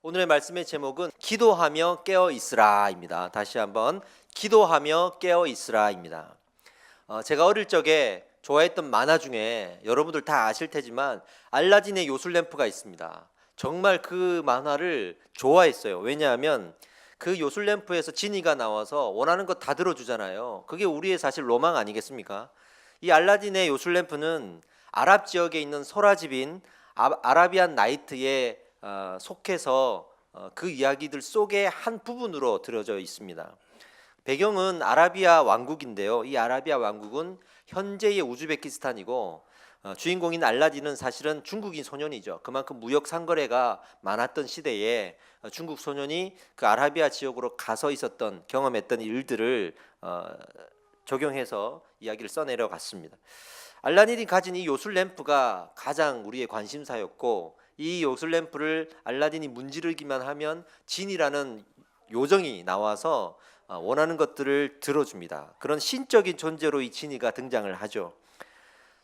오늘의 말씀의 제목은 기도하며 깨어 있으라입니다. 다시 한번 기도하며 깨어 있으라입니다. 제가 어릴 적에 좋아했던 만화 중에 여러분들 다 아실 테지만 알라딘의 요술램프가 있습니다. 정말 그 만화를 좋아했어요. 왜냐하면 그 요술램프에서 지니가 나와서 원하는 거 다 들어주잖아요. 그게 우리의 사실 로망 아니겠습니까? 이 알라딘의 요술램프는 아랍 지역에 있는 소라집인 아라비안 나이트에 속해서 그 이야기들 속의 한 부분으로 들어져 있습니다. 배경은 아라비아 왕국인데요. 이 아라비아 왕국은 현재의 우즈베키스탄이고 주인공인 알라딘은 사실은 중국인 소년이죠. 그만큼 무역 상거래가 많았던 시대에 중국 소년이 그 아라비아 지역으로 가서 있었던 경험했던 일들을 적용해서 이야기를 써내려 갔습니다. 알라딘이 가진 이 요술 램프가 가장 우리의 관심사였고 이 요술 램프를 알라딘이 문지르기만 하면 진이라는 요정이 나와서 원하는 것들을 들어줍니다. 그런 신적인 존재로 이 진이가 등장을 하죠.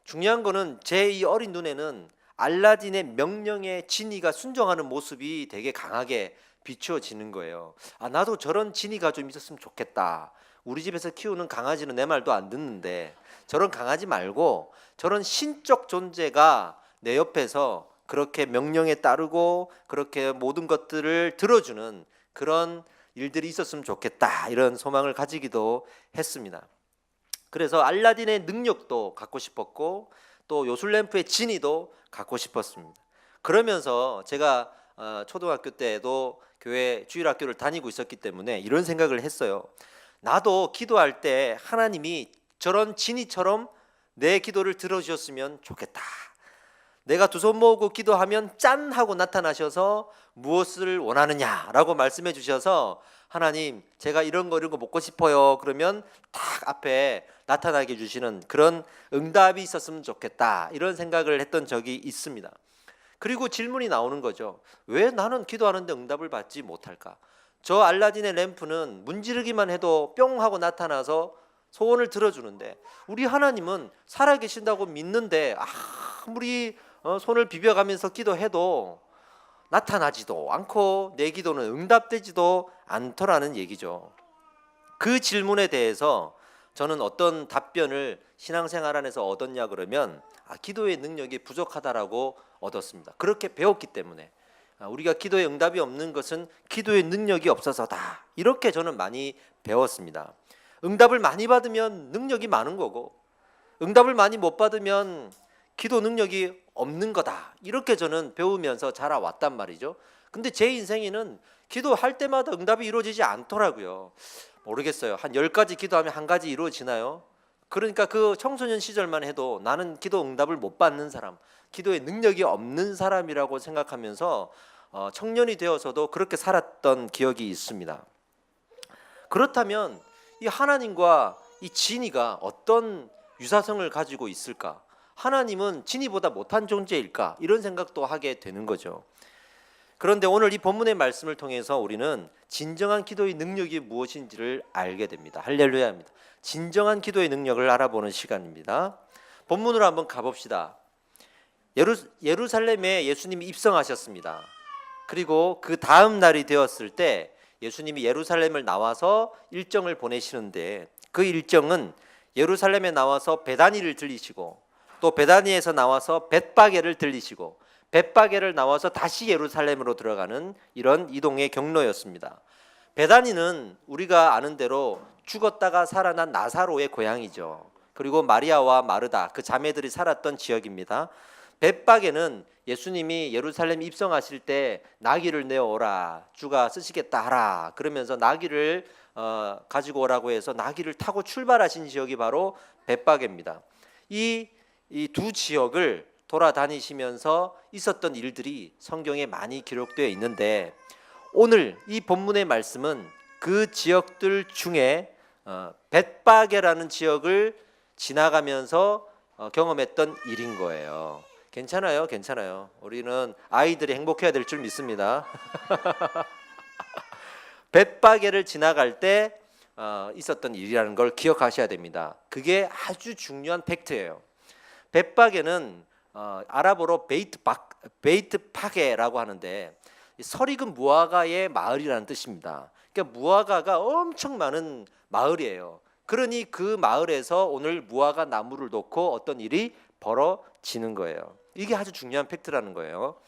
중요한 거는 제 이 어린 눈에는 알라딘의 명령에 진이가 순종하는 모습이 되게 강하게 비추어지는 거예요. 나도 저런 진이가 좀 있었으면 좋겠다. 우리 집에서 키우는 강아지는 내 말도 안 듣는데 저런 강아지 말고 저런 신적 존재가 내 옆에서 그렇게 명령에 따르고 그렇게 모든 것들을 들어주는 그런 일들이 있었으면 좋겠다, 이런 소망을 가지기도 했습니다. 그래서 알라딘의 능력도 갖고 싶었고 또 요술램프의 진이도 갖고 싶었습니다. 그러면서 제가 초등학교 때도 교회 주일학교를 다니고 있었기 때문에 이런 생각을 했어요. 나도 기도할 때 하나님이 저런 진이처럼 내 기도를 들어주셨으면 좋겠다. 내가 두 손 모으고 기도하면 짠 하고 나타나셔서 무엇을 원하느냐라고 말씀해 주셔서 하나님 제가 이런 거 먹고 싶어요. 그러면 딱 앞에 나타나게 해주시는 그런 응답이 있었으면 좋겠다, 이런 생각을 했던 적이 있습니다. 그리고 질문이 나오는 거죠. 왜 나는 기도하는데 응답을 받지 못할까? 저 알라딘의 램프는 문지르기만 해도 뿅 하고 나타나서 소원을 들어주는데 우리 하나님은 살아계신다고 믿는데 아무리 손을 비벼가면서 기도해도 나타나지도 않고 내 기도는 응답되지도 않더라는 얘기죠. 그 질문에 대해서 저는 어떤 답변을 신앙생활 안에서 얻었냐 그러면 기도의 능력이 부족하다라고 얻었습니다. 그렇게 배웠기 때문에 우리가 기도에 응답이 없는 것은 기도의 능력이 없어서다, 이렇게 저는 많이 배웠습니다. 응답을 많이 받으면 능력이 많은 거고 응답을 많이 못 받으면 기도 능력이 없는 거다, 이렇게 저는 배우면서 자라왔단 말이죠. 근데 제 인생에는 기도할 때마다 응답이 이루어지지 않더라고요. 모르겠어요. 한 10가지 기도하면 한 가지 이루어지나요? 그러니까 그 청소년 시절만 해도 나는 기도 응답을 못 받는 사람, 기도의 능력이 없는 사람이라고 생각하면서 청년이 되어서도 그렇게 살았던 기억이 있습니다. 그렇다면 이 하나님과 이 진이가 어떤 유사성을 가지고 있을까? 하나님은 진이보다 못한 존재일까? 이런 생각도 하게 되는 거죠. 그런데 오늘 이 본문의 말씀을 통해서 우리는 진정한 기도의 능력이 무엇인지를 알게 됩니다. 할렐루야입니다. 진정한 기도의 능력을 알아보는 시간입니다. 본문으로 한번 가봅시다. 예루살렘에 예수님이 입성하셨습니다. 그리고 그 다음 날이 되었을 때 예수님이 예루살렘을 나와서 일정을 보내시는데 그 일정은 예루살렘에 나와서 베다니를 들리시고 또 베다니에서 나와서 벳바게를 들리시고 벳바게를 나와서 다시 예루살렘으로 들어가는 이런 이동의 경로였습니다. 베다니는 우리가 아는 대로 죽었다가 살아난 나사로의 고향이죠. 그리고 마리아와 마르다 그 자매들이 살았던 지역입니다. 벳바게는 예수님이 예루살렘 입성하실 때 나귀를 내어오라, 주가 쓰시겠다 하라 그러면서 나귀를 가지고 오라고 해서 나귀를 타고 출발하신 지역이 바로 벳바게입니다. 이 두 지역을 돌아다니시면서 있었던 일들이 성경에 많이 기록되어 있는데 오늘 이 본문의 말씀은 그 지역들 중에 벳바게라는 지역을 지나가면서 경험했던 일인 거예요. 괜찮아요, 괜찮아요. 우리는 아이들이 행복해야 될 줄 믿습니다. 벳바게를 지나갈 때 있었던 일이라는 걸 기억하셔야 됩니다. 그게 아주 중요한 팩트예요. 벳바게는 아랍어로 베이트 파게라고 하는데 설익은 무화과의 마을이라는 뜻입니다. 그러니까 무화과가 엄청 많은 마을이에요. 그러니 그 마을에서 오늘 무화과 나무를 놓고 어떤 일이 벌어지는 거예요. 이게 아주 중요한 팩트라는 거예요.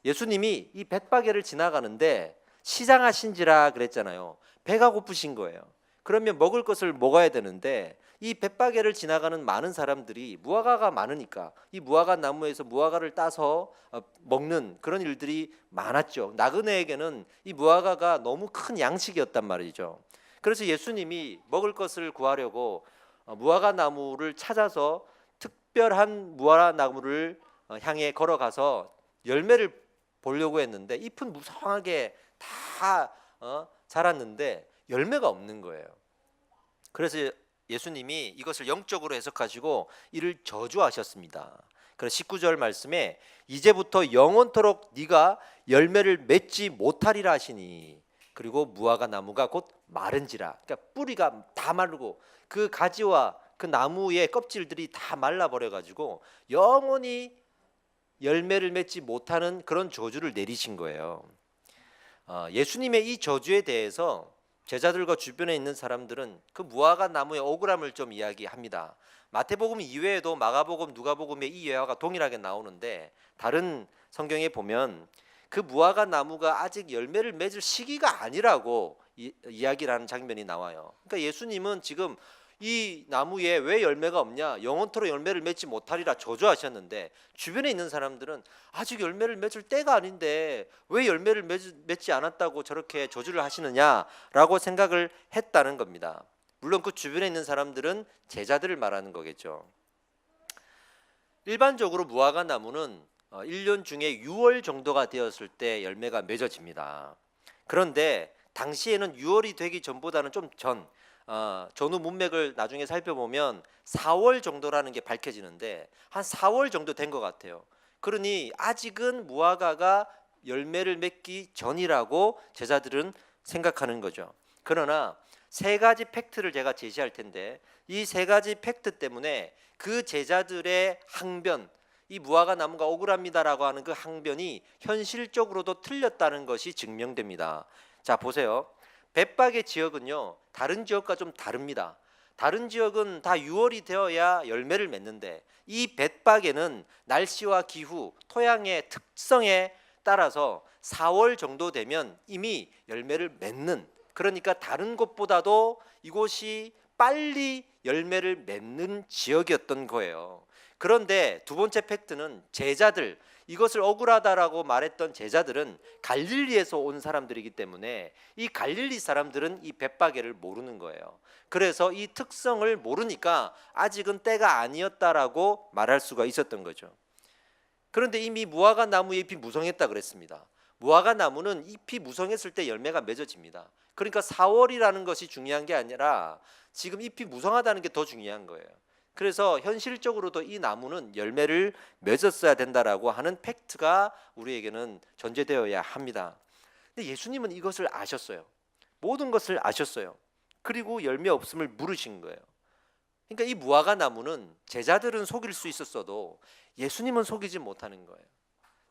예수님이 이 벳바게를 지나가는데 시장하신지라 그랬잖아요. 배가 고프신 거예요. 그러면 먹을 것을 먹어야 되는데 이 벳바게를 지나가는 많은 사람들이 무화과가 많으니까 이 무화과 나무에서 무화과를 따서 먹는 그런 일들이 많았죠. 나그네에게는 이 무화과가 너무 큰 양식이었단 말이죠. 그래서 예수님이 먹을 것을 구하려고 무화과 나무를 찾아서 특별한 무화과 나무를 향해 걸어가서 열매를 보려고 했는데 잎은 무성하게 다 자랐는데 열매가 없는 거예요. 그래서 예수님이 이것을 영적으로 해석하시고 이를 저주하셨습니다. 그래서 19절 말씀에 이제부터 영원토록 네가 열매를 맺지 못하리라 하시니 그리고 무화과 나무가 곧 마른지라. 그러니까 뿌리가 다 마르고 그 가지와 그 나무의 껍질들이 다 말라버려 가지고 영원히 열매를 맺지 못하는 그런 저주를 내리신 거예요. 예수님의 이 저주에 대해서 제자들과 주변에 있는 사람들은 그 무화과 나무의 억울함을 좀 이야기합니다. 마태복음 이외에도 마가복음, 누가복음에 이 예화가 동일하게 나오는데 다른 성경에 보면 그 무화과 나무가 아직 열매를 맺을 시기가 아니라고 이야기를 하는 장면이 나와요. 그러니까 예수님은 지금 이 나무에 왜 열매가 없냐, 영원토록 열매를 맺지 못하리라 저주하셨는데 주변에 있는 사람들은 아직 열매를 맺을 때가 아닌데 왜 열매를 맺지 않았다고 저렇게 저주를 하시느냐라고 생각을 했다는 겁니다. 물론 그 주변에 있는 사람들은 제자들을 말하는 거겠죠. 일반적으로 무화과 나무는 1년 중에 6월 정도가 되었을 때 열매가 맺어집니다. 그런데 당시에는 6월이 되기 전보다는 좀 전후 문맥을 나중에 살펴보면 4월 정도라는 게 밝혀지는데 한 4월 정도 된 것 같아요. 그러니 아직은 무화과가 열매를 맺기 전이라고 제자들은 생각하는 거죠. 그러나 세 가지 팩트를 제가 제시할 텐데 이 세 가지 팩트 때문에 그 제자들의 항변, 이 무화과 나무가 억울합니다라고 하는 그 항변이 현실적으로도 틀렸다는 것이 증명됩니다. 자, 보세요. 벳바게 지역은요 다른 지역과 좀 다릅니다. 다른 지역은 다 6월이 되어야 열매를 맺는데 이 벳바게는 날씨와 기후, 토양의 특성에 따라서 4월 정도 되면 이미 열매를 맺는, 그러니까 다른 곳보다도 이곳이 빨리 열매를 맺는 지역이었던 거예요. 그런데 두 번째 팩트는 제자들, 이것을 억울하다라고 말했던 제자들은 갈릴리에서 온 사람들이기 때문에 이 갈릴리 사람들은 이 벳바게를 모르는 거예요. 그래서 이 특성을 모르니까 아직은 때가 아니었다라고 말할 수가 있었던 거죠. 그런데 이미 무화과 나무의 잎이 무성했다 그랬습니다. 무화과 나무는 잎이 무성했을 때 열매가 맺어집니다. 그러니까 4월이라는 것이 중요한 게 아니라 지금 잎이 무성하다는 게 더 중요한 거예요. 그래서 현실적으로도 이 나무는 열매를 맺었어야 된다라고 하는 팩트가 우리에게는 전제되어야 합니다. 근데 예수님은 이것을 아셨어요. 모든 것을 아셨어요. 그리고 열매 없음을 물으신 거예요. 그러니까 이 무화과 나무는 제자들은 속일 수 있었어도 예수님은 속이지 못하는 거예요.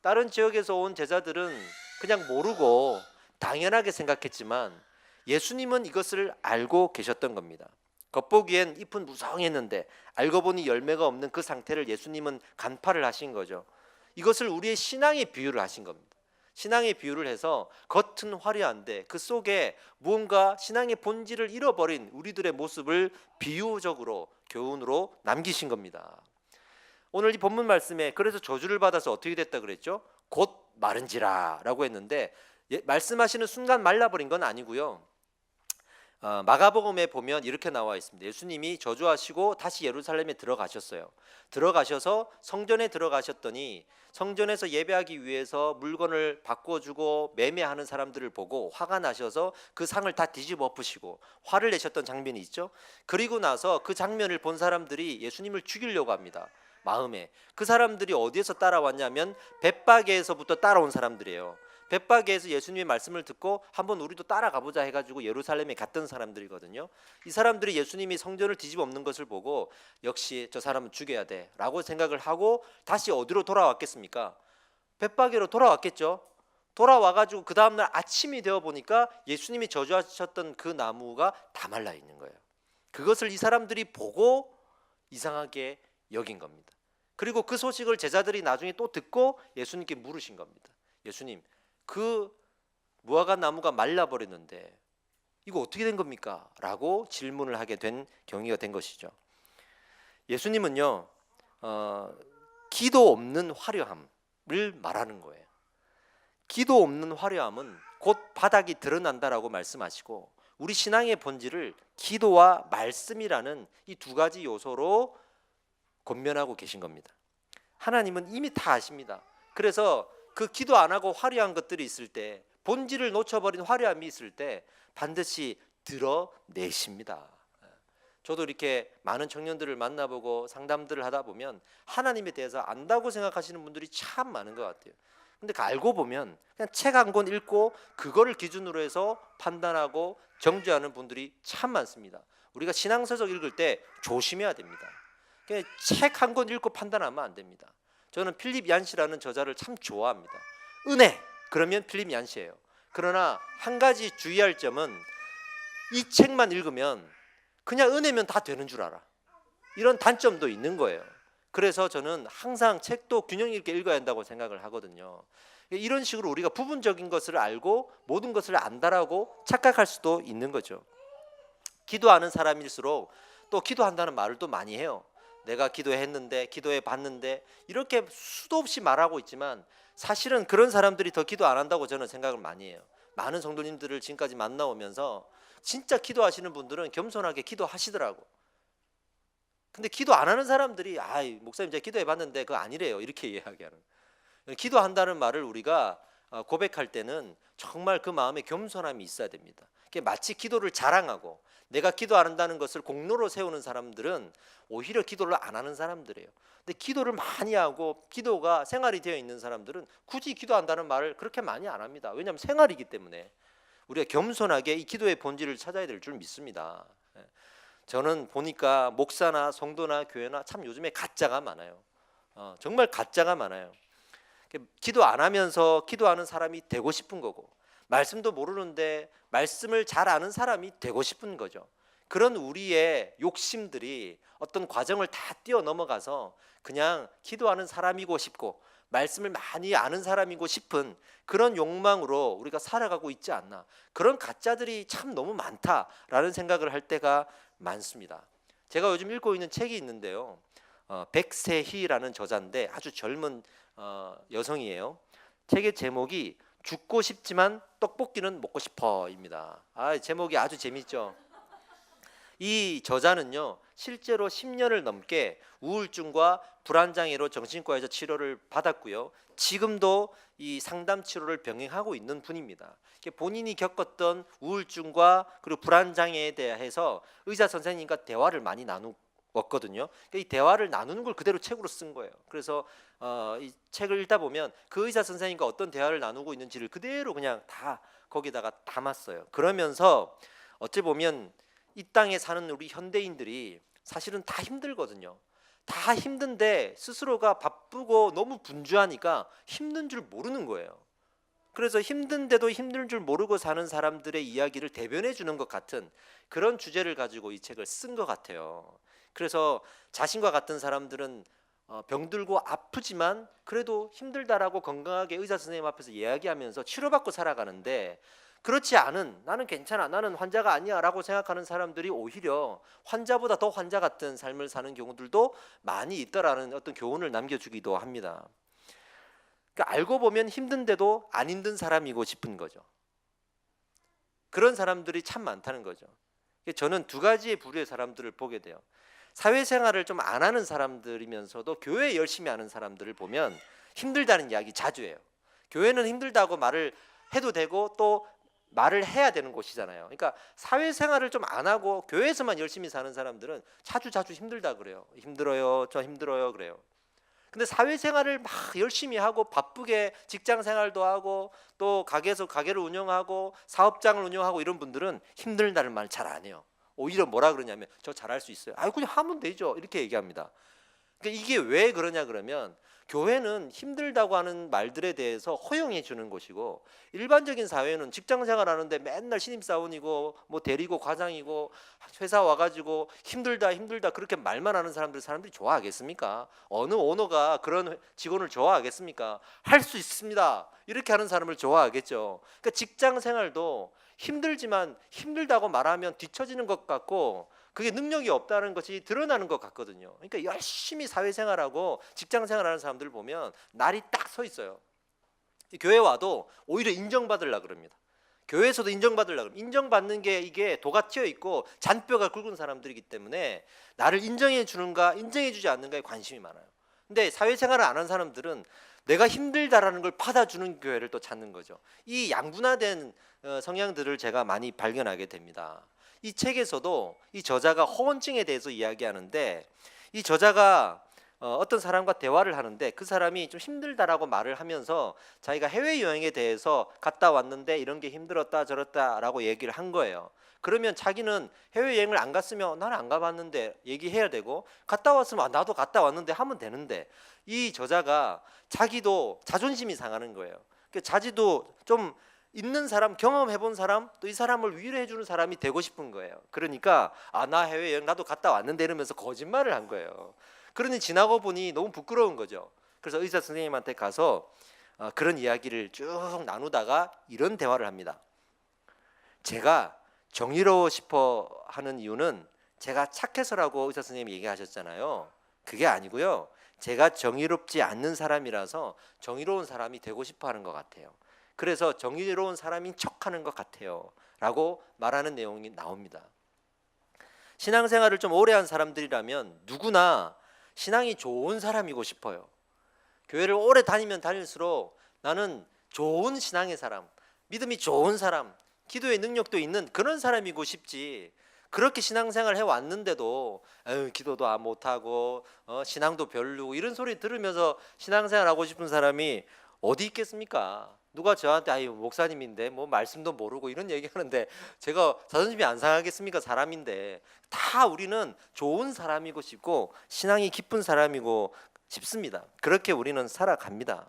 다른 지역에서 온 제자들은 그냥 모르고 당연하게 생각했지만 예수님은 이것을 알고 계셨던 겁니다. 겉보기엔 잎은 무성했는데 알고 보니 열매가 없는 그 상태를 예수님은 간파를 하신 거죠. 이것을 우리의 신앙의 비유를 하신 겁니다. 신앙의 비유를 해서 겉은 화려한데 그 속에 무언가 신앙의 본질을 잃어버린 우리들의 모습을 비유적으로 교훈으로 남기신 겁니다. 오늘 이 본문 말씀에 그래서 저주를 받아서 어떻게 됐다 그랬죠? 곧 마른지라 라고 했는데 말씀하시는 순간 말라버린 건 아니고요. 마가복음에 보면 이렇게 나와 있습니다. 예수님이 저주하시고 다시 예루살렘에 들어가셨어요. 들어가셔서 성전에 들어가셨더니 성전에서 예배하기 위해서 물건을 바꿔주고 매매하는 사람들을 보고 화가 나셔서 그 상을 다 뒤집어 엎으시고 화를 내셨던 장면이 있죠. 그리고 나서 그 장면을 본 사람들이 예수님을 죽이려고 합니다. 마음에. 그 사람들이 어디에서 따라왔냐면 벳바게에서부터 따라온 사람들이에요. 벳바게에서 예수님의 말씀을 듣고 한번 우리도 따라가 보자 해가지고 예루살렘에 갔던 사람들이거든요. 이 사람들이 예수님이 성전을 뒤집어 엎는 것을 보고 역시 저 사람은 죽여야 돼라고 생각을 하고 다시 어디로 돌아왔겠습니까? 벳바게로 돌아왔겠죠. 돌아와가지고 그 다음날 아침이 되어 보니까 예수님이 저주하셨던 그 나무가 다 말라 있는 거예요. 그것을 이 사람들이 보고 이상하게 여긴 겁니다. 그리고 그 소식을 제자들이 나중에 또 듣고 예수님께 물으신 겁니다. 예수님, 그 무화과 나무가 말라버렸는데 이거 어떻게 된 겁니까? 라고 질문을 하게 된 경위가 된 것이죠. 예수님은요, 기도 없는 화려함을 말하는 거예요. 기도 없는 화려함은 곧 바닥이 드러난다라고 말씀하시고, 우리 신앙의 본질을 기도와 말씀이라는 이 두 가지 요소로 권면하고 계신 겁니다. 하나님은 이미 다 아십니다. 그래서 그 기도 안 하고 화려한 것들이 있을 때, 본질을 놓쳐버린 화려함이 있을 때 반드시 드러내십니다. 저도 이렇게 많은 청년들을 만나보고 상담들을 하다 보면 하나님에 대해서 안다고 생각하시는 분들이 참 많은 것 같아요. 근데 알고 보면 그냥 책 한 권 읽고 그거를 기준으로 해서 판단하고 정죄하는 분들이 참 많습니다. 우리가 신앙서적 읽을 때 조심해야 됩니다. 그냥 책 한 권 읽고 판단하면 안 됩니다. 저는 필립 얀시라는 저자를 참 좋아합니다. 은혜 그러면 필립 얀시예요. 그러나 한 가지 주의할 점은 이 책만 읽으면 그냥 은혜면 다 되는 줄 알아. 이런 단점도 있는 거예요. 그래서 저는 항상 책도 균형 있게 읽어야 한다고 생각을 하거든요. 이런 식으로 우리가 부분적인 것을 알고 모든 것을 안다라고 착각할 수도 있는 거죠. 기도하는 사람일수록 또 기도한다는 말을 또 많이 해요. 내가 기도했는데, 기도해 봤는데, 이렇게 수도 없이 말하고 있지만 사실은 그런 사람들이 더 기도 안 한다고 저는 생각을 많이 해요. 많은 성도님들을 지금까지 만나오면서 진짜 기도하시는 분들은 겸손하게 기도하시더라고. 근데 기도 안 하는 사람들이 목사님 제가 기도해 봤는데 그거 아니래요, 이렇게 이야기하는. 기도한다는 말을 우리가 고백할 때는 정말 그 마음에 겸손함이 있어야 됩니다. 마치 기도를 자랑하고 내가 기도 안 한다는 것을 공로로 세우는 사람들은 오히려 기도를 안 하는 사람들이에요. 근데 기도를 많이 하고 기도가 생활이 되어 있는 사람들은 굳이 기도한다는 말을 그렇게 많이 안 합니다. 왜냐하면 생활이기 때문에. 우리가 겸손하게 이 기도의 본질을 찾아야 될 줄 믿습니다. 저는 보니까 목사나 성도나 교회나 참 요즘에 가짜가 많아요. 정말 가짜가 많아요. 기도 안 하면서 기도하는 사람이 되고 싶은 거고, 말씀도 모르는데 말씀을 잘 아는 사람이 되고 싶은 거죠. 그런 우리의 욕심들이 어떤 과정을 다 뛰어넘어가서 그냥 기도하는 사람이고 싶고 말씀을 많이 아는 사람이고 싶은 그런 욕망으로 우리가 살아가고 있지 않나. 그런 가짜들이 참 너무 많다라는 생각을 할 때가 많습니다. 제가 요즘 읽고 있는 책이 있는데요, 백세희라는 저자인데 아주 젊은 여성이에요. 책의 제목이 죽고 싶지만 떡볶이는 먹고 싶어입니다. 제목이 아주 재밌죠. 이 저자는요, 실제로 10년을 넘게 우울증과 불안장애로 정신과에서 치료를 받았고요. 지금도 이 상담 치료를 병행하고 있는 분입니다. 본인이 겪었던 우울증과 그리고 불안장애에 대해서 의사 선생님과 대화를 많이 나누었거든요. 이 대화를 나누는 걸 그대로 책으로 쓴 거예요. 그래서 이 책을 읽다 보면 그 의사 선생님과 어떤 대화를 나누고 있는지를 그대로 그냥 다 거기다가 담았어요. 그러면서 어찌 보면 이 땅에 사는 우리 현대인들이 사실은 다 힘들거든요. 다 힘든데 스스로가 바쁘고 너무 분주하니까 힘든 줄 모르는 거예요. 그래서 힘든데도 힘든 줄 모르고 사는 사람들의 이야기를 대변해 주는 것 같은 그런 주제를 가지고 이 책을 쓴 것 같아요. 그래서 자신과 같은 사람들은 병들고 아프지만 그래도 힘들다라고 건강하게 의사 선생님 앞에서 이야기하면서 치료받고 살아가는데, 그렇지 않은, 나는 괜찮아, 나는 환자가 아니야 라고 생각하는 사람들이 오히려 환자보다 더 환자 같은 삶을 사는 경우들도 많이 있더라는 어떤 교훈을 남겨주기도 합니다. 그러니까 알고 보면 힘든데도 안 힘든 사람이고 싶은 거죠. 그런 사람들이 참 많다는 거죠. 저는 두 가지의 부류의 사람들을 보게 돼요. 사회생활을 좀 안 하는 사람들이면서도 교회 열심히 하는 사람들을 보면 힘들다는 이야기 자주 해요. 교회는 힘들다고 말을 해도 되고 또 말을 해야 되는 곳이잖아요. 그러니까 사회생활을 좀 안 하고 교회에서만 열심히 사는 사람들은 자주 힘들다 그래요. 힘들어요, 저 힘들어요 그래요. 근데 사회생활을 막 열심히 하고 바쁘게 직장생활도 하고 또 가게에서 가게를 운영하고 사업장을 운영하고 이런 분들은 힘들다는 말 잘 안 해요. 오히려 뭐라 그러냐면 저 잘할 수 있어요. 그냥 하면 되죠, 이렇게 얘기합니다. 그러니까 이게 왜 그러냐 그러면 교회는 힘들다고 하는 말들에 대해서 허용해 주는 곳이고, 일반적인 사회는 직장 생활하는데 맨날 신입사원이고 뭐 대리고 과장이고 회사 와가지고 힘들다 힘들다 그렇게 말만 하는 사람들이 좋아하겠습니까? 어느 오너가 그런 직원을 좋아하겠습니까? 할 수 있습니다 이렇게 하는 사람을 좋아하겠죠. 그러니까 직장 생활도 힘들지만 힘들다고 말하면 뒤처지는 것 같고 그게 능력이 없다는 것이 드러나는 것 같거든요. 그러니까 열심히 사회생활하고 직장생활하는 사람들 보면 날이 딱 서 있어요. 교회 와도 오히려 인정받으려고 그럽니다. 교회에서도 인정받으려고 그럽니다. 인정받는 게 이게 도가 튀어 있고 잔뼈가 굵은 사람들이기 때문에 나를 인정해 주는가 인정해 주지 않는가에 관심이 많아요. 근데 사회생활을 안 한 사람들은 내가 힘들다라는 걸 받아주는 교회를 또 찾는 거죠. 이 양분화된 성향들을 제가 많이 발견하게 됩니다. 이 책에서도 이 저자가 허언증에 대해서 이야기하는데, 이 저자가 어떤 사람과 대화를 하는데 그 사람이 좀 힘들다라고 말을 하면서 자기가 해외여행에 대해서 갔다 왔는데 이런 게 힘들었다 저렇다라고 얘기를 한 거예요. 그러면 자기는 해외여행을 안 갔으면 나는 안 가봤는데 얘기해야 되고, 갔다 왔으면 나도 갔다 왔는데 하면 되는데, 이 저자가 자기도 자존심이 상하는 거예요. 자기도 좀 있는 사람, 경험해본 사람, 또 이 사람을 위로해주는 사람이 되고 싶은 거예요. 그러니까 나 해외여행 나도 갔다 왔는데 이러면서 거짓말을 한 거예요. 그러니 지나고 보니 너무 부끄러운 거죠. 그래서 의사 선생님한테 가서 그런 이야기를 쭉 나누다가 이런 대화를 합니다. 제가 정의로워 싶어 하는 이유는 제가 착해서라고 의사 선생님이 얘기하셨잖아요. 그게 아니고요, 제가 정의롭지 않는 사람이라서 정의로운 사람이 되고 싶어 하는 것 같아요. 그래서 정의로운 사람인 척하는 것 같아요 라고 말하는 내용이 나옵니다. 신앙생활을 좀 오래 한 사람들이라면 누구나 신앙이 좋은 사람이고 싶어요. 교회를 오래 다니면 다닐수록 나는 좋은 신앙의 사람, 믿음이 좋은 사람, 기도의 능력도 있는 그런 사람이고 싶지, 그렇게 신앙생활 해왔는데도 기도도 못하고 신앙도 별로고 이런 소리 들으면서 신앙생활 하고 싶은 사람이 어디 있겠습니까? 누가 저한테 목사님인데 뭐 말씀도 모르고 이런 얘기하는데 제가 자존심이 안 상하겠습니까? 사람인데. 다 우리는 좋은 사람이고 싶고 신앙이 깊은 사람이고 싶습니다. 그렇게 우리는 살아갑니다.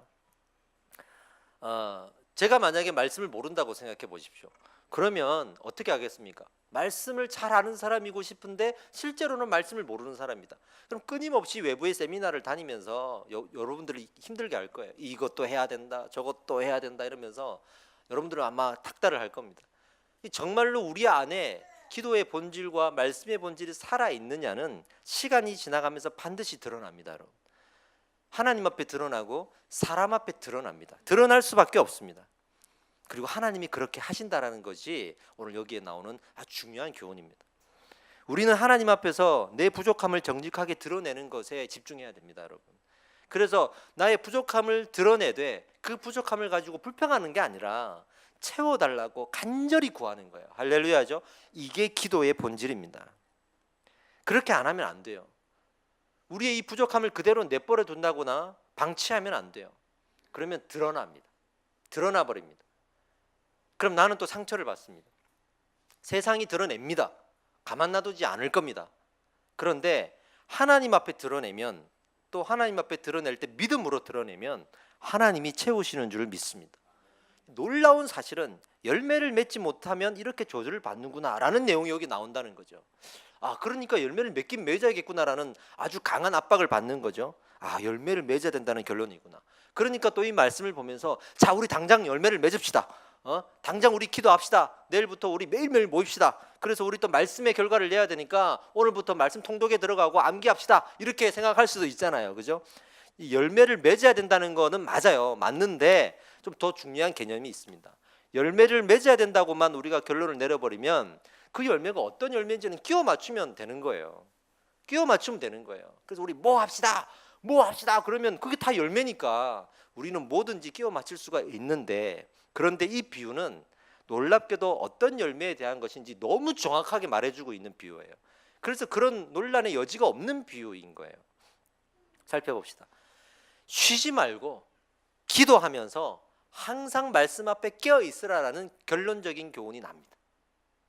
제가 만약에 말씀을 모른다고 생각해 보십시오. 그러면 어떻게 하겠습니까? 말씀을 잘 아는 사람이고 싶은데 실제로는 말씀을 모르는 사람이다. 그럼 끊임없이 외부의 세미나를 다니면서 여러분들을 힘들게 할 거예요. 이것도 해야 된다, 저것도 해야 된다 이러면서 여러분들은 아마 닥달을 할 겁니다. 정말로 우리 안에 기도의 본질과 말씀의 본질이 살아있느냐는 시간이 지나가면서 반드시 드러납니다. 여러분. 하나님 앞에 드러나고 사람 앞에 드러납니다. 드러날 수밖에 없습니다. 그리고 하나님이 그렇게 하신다라는 것이 오늘 여기에 나오는 아주 중요한 교훈입니다. 우리는 하나님 앞에서 내 부족함을 정직하게 드러내는 것에 집중해야 됩니다, 여러분. 그래서 나의 부족함을 드러내되 그 부족함을 가지고 불평하는 게 아니라 채워달라고 간절히 구하는 거예요. 할렐루야죠. 이게 기도의 본질입니다. 그렇게 안 하면 안 돼요. 우리의 이 부족함을 그대로 내버려 둔다거나 방치하면 안 돼요. 그러면 드러납니다. 드러나 버립니다. 그럼 나는 또 상처를 받습니다. 세상이 드러냅니다. 가만 놔두지 않을 겁니다. 그런데 하나님 앞에 드러내면, 또 하나님 앞에 드러낼 때 믿음으로 드러내면 하나님이 채우시는 줄 믿습니다. 놀라운 사실은 열매를 맺지 못하면 이렇게 저주를 받는구나라는 내용이 여기 나온다는 거죠. 그러니까 열매를 맺긴 맺어야겠구나라는 아주 강한 압박을 받는 거죠. 열매를 맺어야 된다는 결론이구나. 그러니까 또 이 말씀을 보면서 자, 우리 당장 열매를 맺읍시다. 당장 우리 기도합시다. 내일부터 우리 매일매일 모입시다. 그래서 우리 또 말씀의 결과를 내야 되니까 오늘부터 말씀 통독에 들어가고 암기합시다. 이렇게 생각할 수도 있잖아요. 그죠? 이 열매를 맺어야 된다는 거는 맞아요. 맞는데 좀 더 중요한 개념이 있습니다. 열매를 맺어야 된다고만 우리가 결론을 내려버리면 그 열매가 어떤 열매인지는 끼워 맞추면 되는 거예요. 끼워 맞추면 되는 거예요. 그래서 우리 뭐 합시다. 그러면 그게 다 열매니까 우리는 뭐든지 끼워 맞출 수가 있는데, 그런데 이 비유는 놀랍게도 어떤 열매에 대한 것인지 너무 정확하게 말해주고 있는 비유예요. 그래서 그런 논란의 여지가 없는 비유인 거예요. 살펴봅시다. 쉬지 말고 기도하면서 항상 말씀 앞에 깨어 있으라라는 결론적인 교훈이 납니다.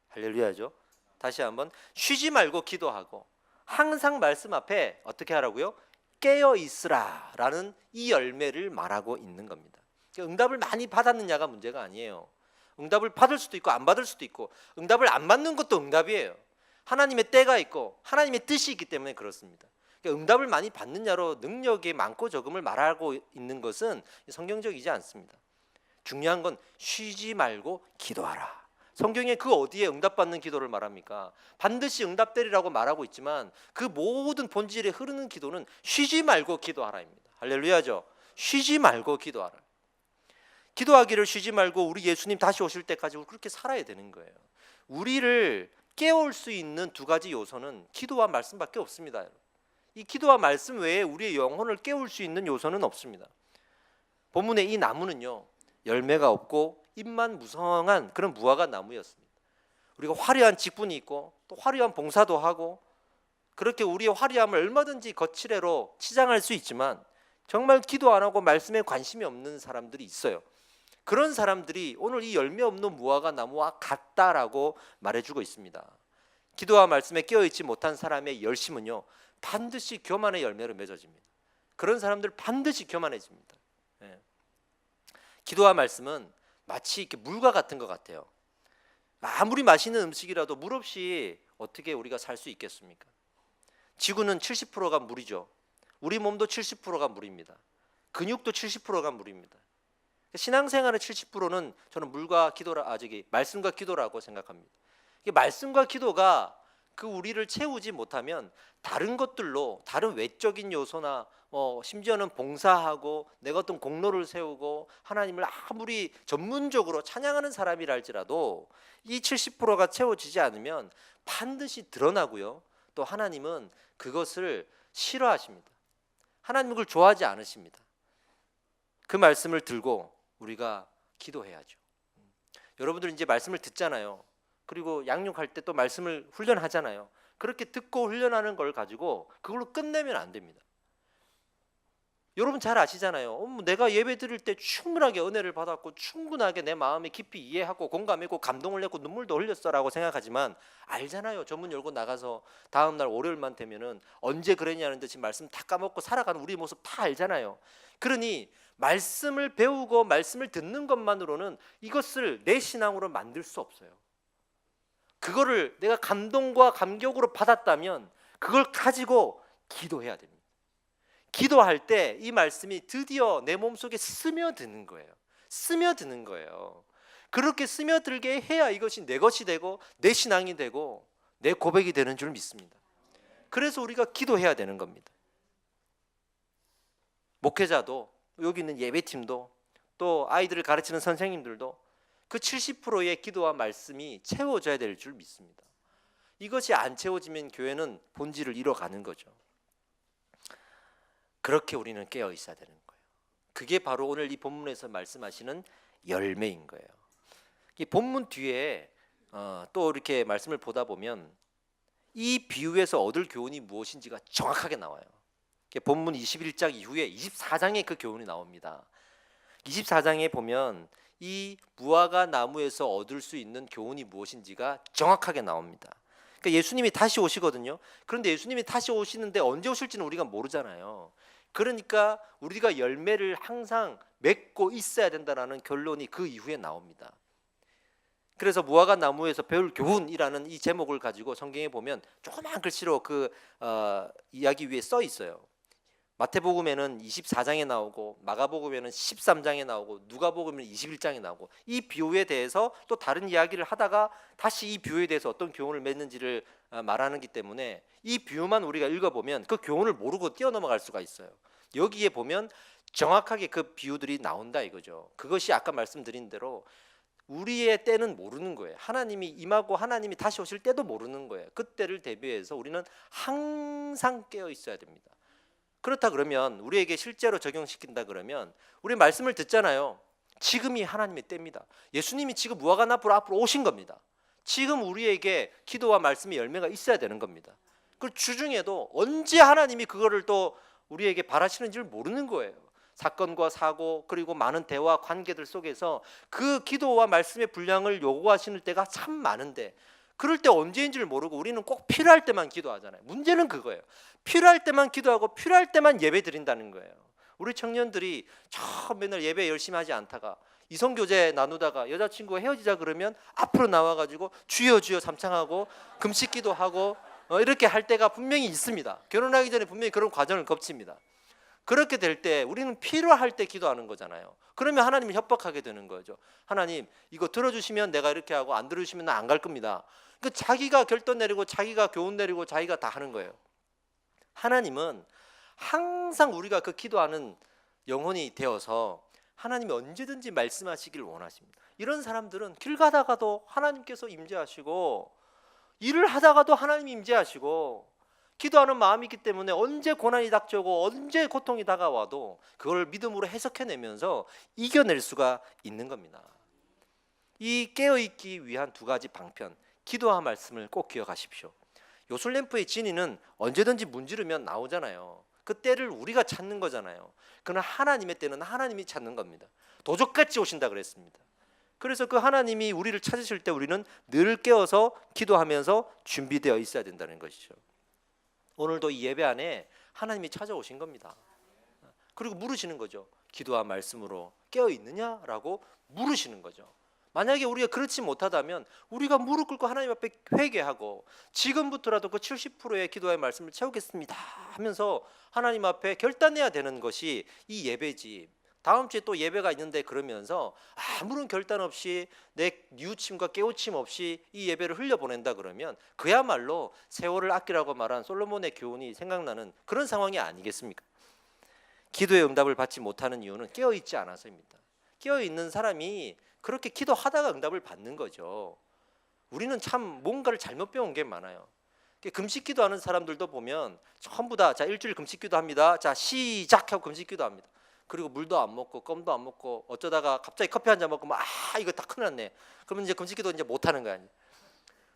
할렐루야죠. 다시 한번, 쉬지 말고 기도하고 항상 말씀 앞에 어떻게 하라고요? 깨어 있으라라는 이 열매를 말하고 있는 겁니다. 그러니까 응답을 많이 받았느냐가 문제가 아니에요. 응답을 받을 수도 있고 안 받을 수도 있고, 응답을 안 받는 것도 응답이에요. 하나님의 때가 있고 하나님의 뜻이 있기 때문에 그렇습니다. 그러니까 응답을 많이 받느냐로 능력의 많고 적음을 말하고 있는 것은 성경적이지 않습니다. 중요한 건 쉬지 말고 기도하라. 성경에 그 어디에 응답받는 기도를 말합니까? 반드시 응답되리라고 말하고 있지만 그 모든 본질에 흐르는 기도는 쉬지 말고 기도하라입니다. 할렐루야죠. 쉬지 말고 기도하라. 기도하기를 쉬지 말고 우리 예수님 다시 오실 때까지 그렇게 살아야 되는 거예요. 우리를 깨울 수 있는 두 가지 요소는 기도와 말씀밖에 없습니다. 이 기도와 말씀 외에 우리의 영혼을 깨울 수 있는 요소는 없습니다. 본문의 이 나무는요, 열매가 없고 잎만 무성한 그런 무화과 나무였습니다. 우리가 화려한 직분이 있고 또 화려한 봉사도 하고 그렇게 우리의 화려함을 얼마든지 거칠애로 치장할 수 있지만 정말 기도 안 하고 말씀에 관심이 없는 사람들이 있어요. 그런 사람들이 오늘 이 열매 없는 무화과 나무와 같다라고 말해주고 있습니다. 기도와 말씀에 깨어있지 못한 사람의 열심은요, 반드시 교만의 열매로 맺어집니다. 그런 사람들 반드시 교만해집니다. 기도와 말씀은 마치 이렇게 물과 같은 것 같아요. 아무리 맛있는 음식이라도 물 없이 어떻게 우리가 살 수 있겠습니까? 지구는 70%가 물이죠. 우리 몸도 70%가 물입니다. 근육도 70%가 물입니다. 신앙생활의 70%는 저는 물과 기도라, 말씀과 기도라고 생각합니다. 말씀과 기도가 그 우리를 채우지 못하면 다른 것들로, 다른 외적인 요소나 심지어는 봉사하고 내가 어떤 공로를 세우고 하나님을 아무리 전문적으로 찬양하는 사람이라 할지라도 이 70%가 채워지지 않으면 반드시 드러나고요. 또 하나님은 그것을 싫어하십니다. 하나님은 그걸 좋아하지 않으십니다. 그 말씀을 들고 우리가 기도해야죠. 여러분들 이제 말씀을 듣잖아요. 그리고 양육할 때 또 말씀을 훈련하잖아요. 그렇게 듣고 훈련하는 걸 가지고 그걸로 끝내면 안 됩니다. 여러분 잘 아시잖아요. 내가 예배 드릴 때 충분하게 은혜를 받았고 충분하게 내 마음에 깊이 이해하고 공감했고 감동을 했고 눈물도 흘렸어라고 생각하지만 알잖아요. 전문 열고 나가서 다음 날 월요일만 되면은 언제 그랬냐는 듯이 말씀 다 까먹고 살아가는 우리 모습 다 알잖아요. 그러니 말씀을 배우고 말씀을 듣는 것만으로는 이것을 내 신앙으로 만들 수 없어요. 그거를 내가 감동과 감격으로 받았다면 그걸 가지고 기도해야 됩니다. 기도할 때 이 말씀이 드디어 내 몸속에 스며드는 거예요. 스며드는 거예요. 그렇게 스며들게 해야 이것이 내 것이 되고 내 신앙이 되고 내 고백이 되는 줄 믿습니다. 그래서 우리가 기도해야 되는 겁니다. 목회자도, 여기 있는 예배팀도, 또 아이들을 가르치는 선생님들도 그 70%의 기도와 말씀이 채워져야 될 줄 믿습니다. 이것이 안 채워지면 교회는 본질을 잃어가는 거죠. 그렇게 우리는 깨어 있어야 되는 거예요. 그게 바로 오늘 이 본문에서 말씀하시는 열매인 거예요. 이 본문 뒤에 또 이렇게 말씀을 보다 보면 이 비유에서 얻을 교훈이 무엇인지가 정확하게 나와요. 본문 21장 이후에 24장에 그 교훈이 나옵니다. 24장에 보면 이 무화과 나무에서 얻을 수 있는 교훈이 무엇인지가 정확하게 나옵니다. 그러니까 예수님이 다시 오시거든요. 그런데 예수님이 다시 오시는데 언제 오실지는 우리가 모르잖아요. 그러니까 우리가 열매를 항상 맺고 있어야 된다는 결론이 그 이후에 나옵니다. 그래서 무화과 나무에서 배울 교훈이라는 이 제목을 가지고 성경에 보면 조그만 글씨로 그 이야기 위에 써 있어요. 마태복음에는 24장에 나오고 마가복음에는 13장에 나오고 누가복음에는 21장에 나오고 이 비유에 대해서 또 다른 이야기를 하다가 다시 이 비유에 대해서 어떤 교훈을 맺는지를 말하기 때문에 이 비유만 우리가 읽어보면 그 교훈을 모르고 뛰어넘어갈 수가 있어요. 여기에 보면 정확하게 그 비유들이 나온다 이거죠. 그것이 아까 말씀드린 대로 우리의 때는 모르는 거예요. 하나님이 임하고 하나님이 다시 오실 때도 모르는 거예요. 그때를 대비해서 우리는 항상 깨어 있어야 됩니다. 그렇다 그러면 우리에게 실제로 적용시킨다 그러면 우리 말씀을 듣잖아요. 지금이 하나님의 때입니다. 예수님이 지금 무화과 나무로 앞으로 오신 겁니다. 지금 우리에게 기도와 말씀의 열매가 있어야 되는 겁니다. 그 주중에도 언제 하나님이 그거를 또 우리에게 바라시는지를 모르는 거예요. 사건과 사고 그리고 많은 대화 관계들 속에서 그 기도와 말씀의 분량을 요구하시는 때가 참 많은데 그럴 때 언제인지를 모르고 우리는 꼭 필요할 때만 기도하잖아요. 문제는 그거예요. 필요할 때만 기도하고 필요할 때만 예배 드린다는 거예요. 우리 청년들이 맨날 예배 열심히 하지 않다가 이성교제 나누다가 여자친구가 헤어지자 그러면 앞으로 나와가지고 주여 주여 삼창하고 금식기도 하고 이렇게 할 때가 분명히 있습니다. 결혼하기 전에 분명히 그런 과정을 거칩니다. 그렇게 될 때 우리는 필요할 때 기도하는 거잖아요. 그러면 하나님을 협박하게 되는 거죠. 하나님 이거 들어주시면 내가 이렇게 하고 안 들어주시면 나 안 갈 겁니다. 그 자기가 결단 내리고 자기가 교훈 내리고 자기가 다 하는 거예요. 하나님은 항상 우리가 그 기도하는 영혼이 되어서 하나님이 언제든지 말씀하시길 원하십니다. 이런 사람들은 길 가다가도 하나님께서 임재하시고 일을 하다가도 하나님이 임재하시고 기도하는 마음이 있기 때문에 언제 고난이 닥쳐오고 언제 고통이 다가와도 그걸 믿음으로 해석해내면서 이겨낼 수가 있는 겁니다. 이 깨어있기 위한 두 가지 방편, 기도와 말씀을 꼭 기억하십시오. 요술램프의 진이는 언제든지 문지르면 나오잖아요. 그 때를 우리가 찾는 거잖아요. 그러나 하나님의 때는 하나님이 찾는 겁니다. 도적같이 오신다 그랬습니다. 그래서 그 하나님이 우리를 찾으실 때 우리는 늘 깨어서 기도하면서 준비되어 있어야 된다는 것이죠. 오늘도 이 예배 안에 하나님이 찾아오신 겁니다. 그리고 물으시는 거죠. 기도와 말씀으로 깨어 있느냐라고 물으시는 거죠. 만약에 우리가 그렇지 못하다면 우리가 무릎 꿇고 하나님 앞에 회개하고 지금부터라도 그 70%의 기도의 말씀을 채우겠습니다 하면서 하나님 앞에 결단해야 되는 것이 이 예배지. 다음 주에 또 예배가 있는데 그러면서 아무런 결단 없이 내 뉘우침과 깨우침 없이 이 예배를 흘려보낸다 그러면 그야말로 세월을 아끼라고 말한 솔로몬의 교훈이 생각나는 그런 상황이 아니겠습니까? 기도의 응답을 받지 못하는 이유는 깨어있지 않아서입니다. 깨어있는 사람이 그렇게 기도하다가 응답을 받는 거죠. 우리는 참 뭔가를 잘못 배운 게 많아요. 금식 기도하는 사람들도 보면 전부 다 자 일주일 금식 기도합니다. 자 시작하고 금식 기도합니다. 그리고 물도 안 먹고 껌도 안 먹고 어쩌다가 갑자기 커피 한 잔 먹고 이거 다 큰일 났네. 그러면 이제 금식 기도 이제 못 하는 거 아니에요.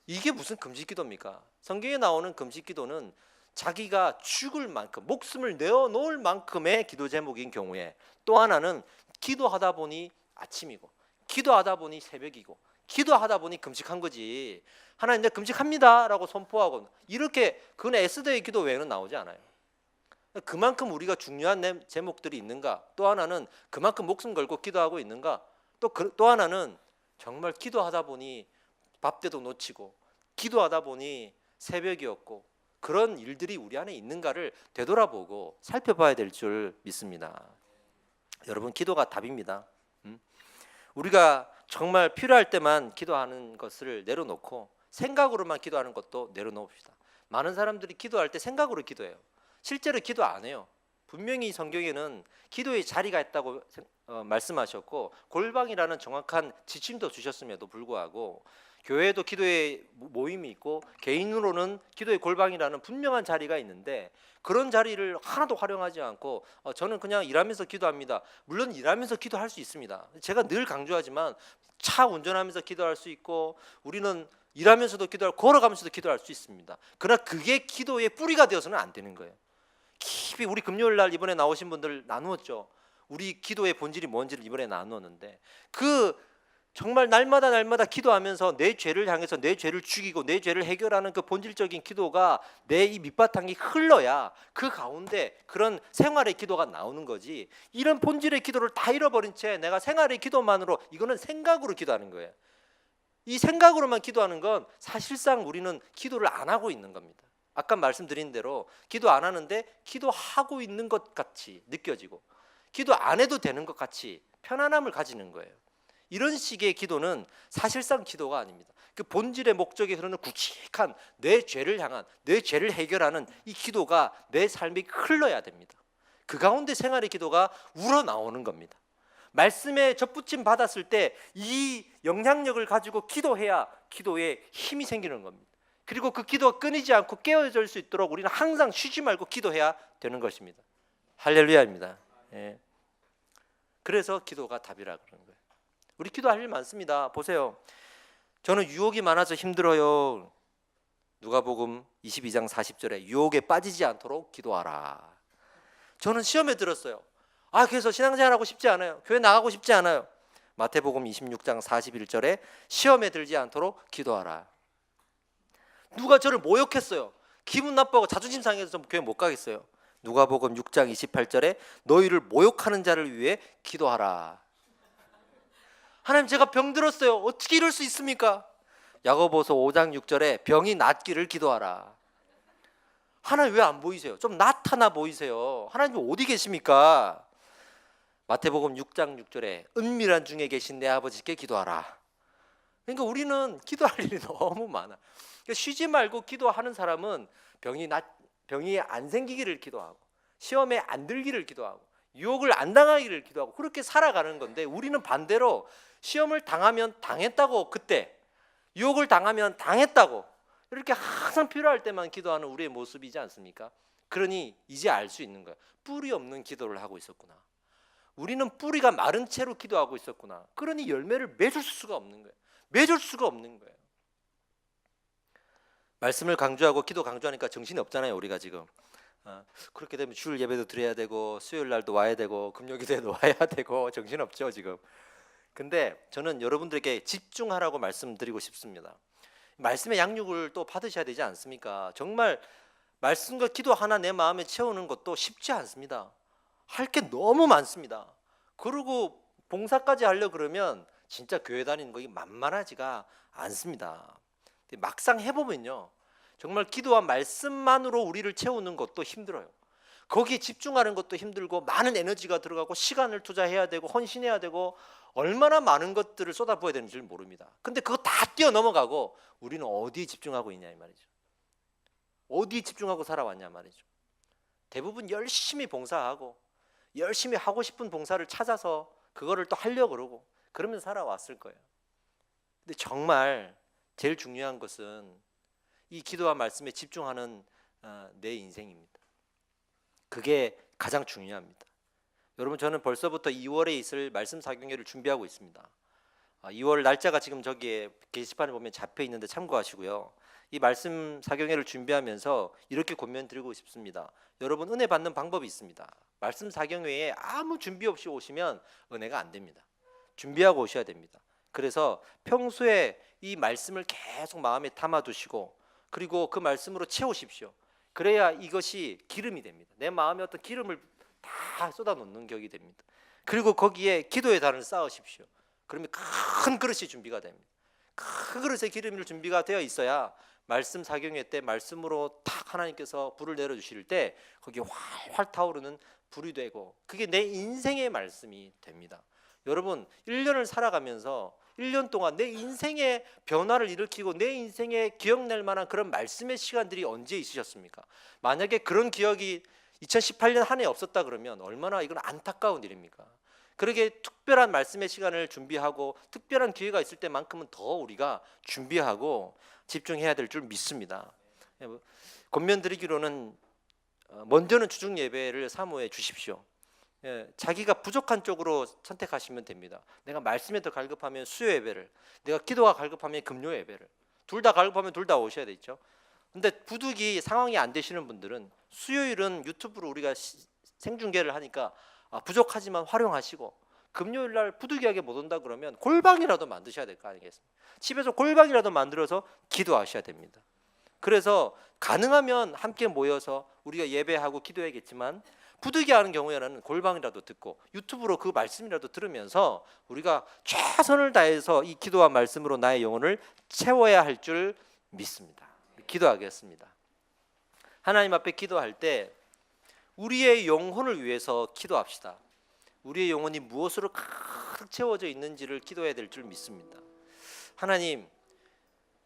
이게 무슨 금식 기도입니까? 성경에 나오는 금식 기도는 자기가 죽을 만큼 목숨을 내어 놓을 만큼의 기도 제목인 경우에, 또 하나는 기도하다 보니 아침이고 기도하다 보니 새벽이고 기도하다 보니 금식한 거지. 하나님 내가 금식합니다라고 선포하고 이렇게 그건 에스더의 기도 외에는 나오지 않아요. 그만큼 우리가 중요한 제목들이 있는가? 또 하나는 그만큼 목숨 걸고 기도하고 있는가? 또 하나는 정말 기도하다 보니 밥때도 놓치고 기도하다 보니 새벽이었고 그런 일들이 우리 안에 있는가를 되돌아보고 살펴봐야 될 줄 믿습니다. 여러분, 기도가 답입니다. 우리가 정말 필요할 때만 기도하는 것을 내려놓고 생각으로만 기도하는 것도 내려놓읍시다. 많은 사람들이 기도할 때 생각으로 기도해요. 실제로 기도 안 해요. 분명히 성경에는 기도의 자리가 있다고 말씀하셨고 골방이라는 정확한 지침도 주셨음에도 불구하고 교회에도 기도의 모임이 있고 개인으로는 기도의 골방이라는 분명한 자리가 있는데 그런 자리를 하나도 활용하지 않고 저는 그냥 일하면서 기도합니다. 물론 일하면서 기도할 수 있습니다. 제가 늘 강조하지만 차 운전하면서 기도할 수 있고 우리는 일하면서도 기도하고 걸어가면서도 기도할 수 있습니다. 그러나 그게 기도의 뿌리가 되어서는 안 되는 거예요. 깊이 우리 금요일 날 이번에 나오신 분들 나누었죠. 우리 기도의 본질이 뭔지를 이번에 나누었는데 정말 날마다 기도하면서 내 죄를 향해서 내 죄를 죽이고 내 죄를 해결하는 그 본질적인 기도가 내 이 밑바탕이 흘러야 그 가운데 그런 생활의 기도가 나오는 거지. 이런 본질의 기도를 다 잃어버린 채 내가 생활의 기도만으로 이거는 생각으로 기도하는 거예요. 이 생각으로만 기도하는 건 사실상 우리는 기도를 안 하고 있는 겁니다. 아까 말씀드린 대로 기도 안 하는데 기도하고 있는 것 같이 느껴지고 기도 안 해도 되는 것 같이 편안함을 가지는 거예요. 이런 식의 기도는 사실상 기도가 아닙니다. 그 본질의 목적에 흐르는 굵직한 내 죄를 향한 내 죄를 해결하는 이 기도가 내 삶에 흘러야 됩니다. 그 가운데 생활의 기도가 우러나오는 겁니다. 말씀에 접붙임 받았을 때 이 영향력을 가지고 기도해야 기도에 힘이 생기는 겁니다. 그리고 그 기도가 끊이지 않고 깨어질 수 있도록 우리는 항상 쉬지 말고 기도해야 되는 것입니다. 할렐루야입니다. 예. 그래서 기도가 답이라 그러는 거예요. 우리 기도할 일 많습니다. 보세요. 저는 유혹이 많아서 힘들어요. 누가복음 22장 40절에 유혹에 빠지지 않도록 기도하라. 저는 시험에 들었어요. 그래서 신앙생활하고 싶지 않아요. 교회 나가고 싶지 않아요. 마태복음 26장 41절에 시험에 들지 않도록 기도하라. 누가 저를 모욕했어요. 기분 나빠하고 자존심 상해서 좀 교회 못 가겠어요. 누가복음 6장 28절에 너희를 모욕하는 자를 위해 기도하라. 하나님, 제가 병들었어요. 어떻게 이럴 수 있습니까? 야고보서 5장 6절에 병이 낫기를 기도하라. 하나님 왜 안 보이세요? 좀 나타나 보이세요. 하나님 어디 계십니까? 마태복음 6장 6절에 은밀한 중에 계신 내 아버지께 기도하라. 그러니까 우리는 기도할 일이 너무 많아. 그러니까 쉬지 말고 기도하는 사람은 병이 안 생기기를 기도하고, 시험에 안 들기를 기도하고, 유혹을 안 당하기를 기도하고, 그렇게 살아가는 건데, 우리는 반대로 시험을 당하면 당했다고, 그때 유혹을 당하면 당했다고, 이렇게 항상 필요할 때만 기도하는 우리의 모습이지 않습니까? 그러니 이제 알 수 있는 거야. 뿌리 없는 기도를 하고 있었구나. 우리는 뿌리가 마른 채로 기도하고 있었구나. 그러니 열매를 맺을 수가 없는 거예요. 맺을 수가 없는 거예요. 말씀을 강조하고 기도 강조하니까 정신이 없잖아요, 우리가 지금. 그렇게 되면 주일 예배도 드려야 되고, 수요일 날도 와야 되고, 금요기도에도 와야 되고, 정신 없죠 지금. 근데 저는 여러분들에게 집중하라고 말씀드리고 싶습니다. 말씀의 양육을 또 받으셔야 되지 않습니까? 정말 말씀과 기도 하나 내 마음에 채우는 것도 쉽지 않습니다. 할 게 너무 많습니다. 그리고 봉사까지 하려 그러면 진짜 교회 다니는 거 만만하지가 않습니다. 막상 해보면요, 정말 기도와 말씀만으로 우리를 채우는 것도 힘들어요. 거기에 집중하는 것도 힘들고, 많은 에너지가 들어가고, 시간을 투자해야 되고, 헌신해야 되고, 얼마나 많은 것들을 쏟아부어야 되는지 모릅니다. 근데 그거 다 뛰어넘어가고 우리는 어디에 집중하고 있냐 이 말이죠. 어디에 집중하고 살아왔냐 말이죠. 대부분 열심히 봉사하고, 열심히 하고 싶은 봉사를 찾아서 그거를 또 하려고 그러고, 그러면 살아왔을 거예요. 근데 정말 제일 중요한 것은 이 기도와 말씀에 집중하는 내 인생입니다. 그게 가장 중요합니다. 여러분, 저는 벌써부터 2월에 있을 말씀 사경회를 준비하고 있습니다. 2월 날짜가 지금 저기에 게시판에 보면 잡혀 있는데 참고하시고요. 이 말씀 사경회를 준비하면서 이렇게 권면 드리고 싶습니다. 여러분, 은혜 받는 방법이 있습니다. 말씀 사경회에 아무 준비 없이 오시면 은혜가 안 됩니다. 준비하고 오셔야 됩니다. 그래서 평소에 이 말씀을 계속 마음에 담아두시고, 그리고 그 말씀으로 채우십시오. 그래야 이것이 기름이 됩니다. 내 마음에 어떤 기름을 다 쏟아놓는 격이 됩니다. 그리고 거기에 기도의 단을 쌓으십시오. 그러면 큰 그릇이 준비가 됩니다. 큰 그릇에 기름이 준비가 되어 있어야 말씀 사경회 때 말씀으로 탁 하나님께서 불을 내려주실 때 거기에 활활 타오르는 불이 되고, 그게 내 인생의 말씀이 됩니다. 여러분, 1년을 살아가면서 1년 동안 내 인생의 변화를 일으키고 내 인생에 기억날 만한 그런 말씀의 시간들이 언제 있으셨습니까? 만약에 그런 기억이 2018년 한 해 없었다 그러면 얼마나 이건 안타까운 일입니까? 그러게 특별한 말씀의 시간을 준비하고 특별한 기회가 있을 때만큼은 더 우리가 준비하고 집중해야 될 줄 믿습니다. 권면 드리기로는 먼저는 주중 예배를 사모해 주십시오. 자기가 부족한 쪽으로 선택하시면 됩니다. 내가 말씀에 더 갈급하면 수요 예배를, 내가 기도가 갈급하면 금요 예배를, 둘 다 갈급하면 둘 다 오셔야 되죠. 근데 부득이 상황이 안 되시는 분들은 수요일은 유튜브로 우리가 생중계를 하니까 부족하지만 활용하시고, 금요일 날 부득이하게 못 온다 그러면 골방이라도 만드셔야 될 거 아니겠습니까? 집에서 골방이라도 만들어서 기도하셔야 됩니다. 그래서 가능하면 함께 모여서 우리가 예배하고 기도해야겠지만, 부득이하는 경우에는 골방이라도 듣고 유튜브로 그 말씀이라도 들으면서 우리가 최선을 다해서 이 기도와 말씀으로 나의 영혼을 채워야 할 줄 믿습니다. 기도하겠습니다. 하나님 앞에 기도할 때 우리의 영혼을 위해서 기도합시다. 우리의 영혼이 무엇으로 가득 채워져 있는지를 기도해야 될 줄 믿습니다. 하나님,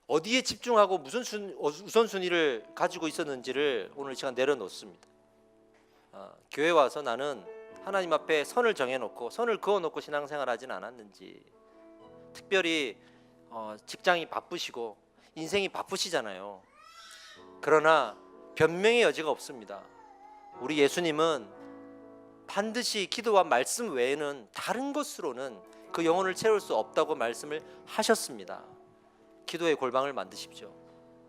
어디에 집중하고 무슨 우선순위를 가지고 있었는지를 오늘 시간 내려놓습니다. 교회 와서 나는 하나님 앞에 선을 정해놓고 선을 그어놓고 신앙생활 하진 않았는지, 특별히 직장이 바쁘시고 인생이 바쁘시잖아요. 그러나 변명의 여지가 없습니다. 우리 예수님은 반드시 기도와 말씀 외에는 다른 것으로는 그 영혼을 채울 수 없다고 말씀을 하셨습니다. 기도의 골방을 만드십시오.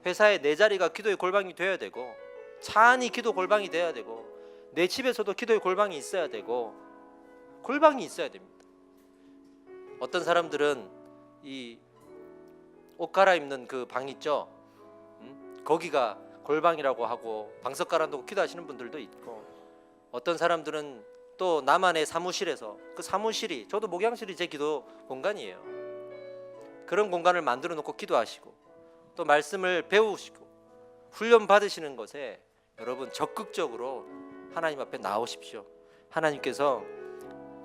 회사에 내 자리가 기도의 골방이 되어야 되고, 차 안이 기도 골방이 되어야 되고, 내 집에서도 기도의 골방이 있어야 되고, 골방이 있어야 됩니다. 어떤 사람들은 이 옷 갈아입는 그 방 있죠? 거기가 골방이라고 하고 방석가라 놓고 기도하시는 분들도 있고, 어떤 사람들은 또 나만의 사무실에서, 그 사무실이, 저도 목양실이 제 기도 공간이에요. 그런 공간을 만들어 놓고 기도하시고 또 말씀을 배우시고 훈련 받으시는 것에 여러분 적극적으로 하나님 앞에 나오십시오. 하나님께서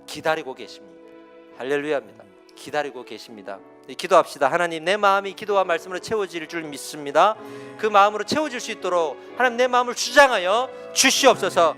기다리고 계십니다. 할렐루야입니다. 기다리고 계십니다. 기도합시다. 하나님, 내 마음이 기도와 말씀으로 채워질 줄 믿습니다. 그 마음으로 채워질 수 있도록 하나님 내 마음을 주장하여 주시옵소서.